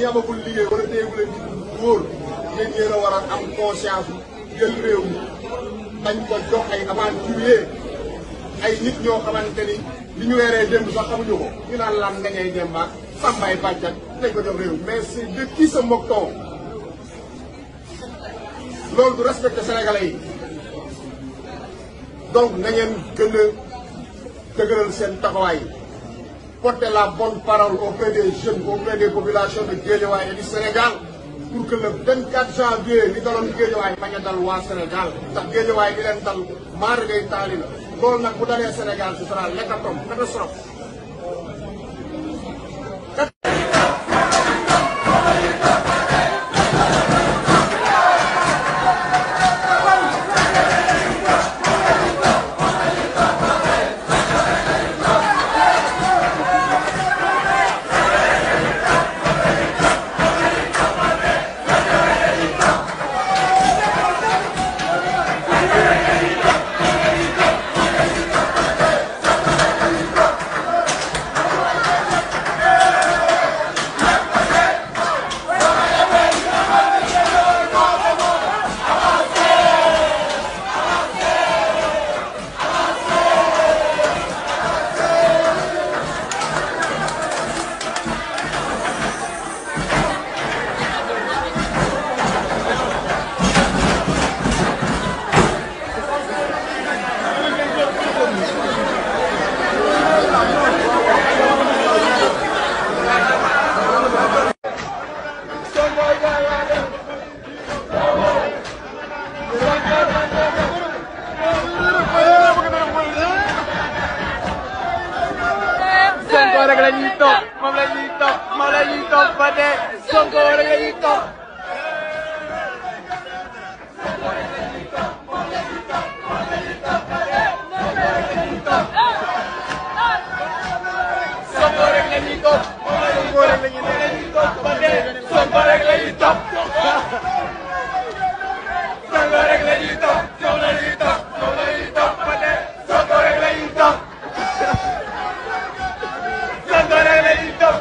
ñi amagul liggéey wala téyewu leen ci wóor yéen yéen a war a am conscience jël réew mi dañ ko jox ay aventurier ay nit ñoo xamante ni li ñu weeree démb sax xamuñu ko ñu naan laan Ngagne Demba ak Sambay Bàccat dañ ko jox réew mais c'est de qui se moque-t-on loolu du respecté sénégalais yi donc na ngeen gën a dëgëral seen taxawaay porter la bonne parole auprès des jeunes auprès des populations de Guédiawaye et du Sénégal pour que le 24 janvier li daloon Guédiawaye bañ a dal waa Sénégal ndax Guédiawaye di leen dal maar ngay taali la loolu nag bu dalee Sénégal ce sera l'hécatombe catastrophe. Sonko rek la ñuy topp moom la ñuy topp moom la ñuy topp ba dee Sonko rek la ñuy topp. Sonko rek la ñuy topp moom la ñuy topp moom la ñuy topp ba dee Sonko rek la ñuy topp. Sonko rek la ñuy topp moom la ñuy topp ba dee Sonko rek la ñuy topp. Sonko rek la ñuy topp moom la ñuy topp moom la ñuy topp ba dee Sonko rek la ñuy topp. Sonko rek la ñuy topp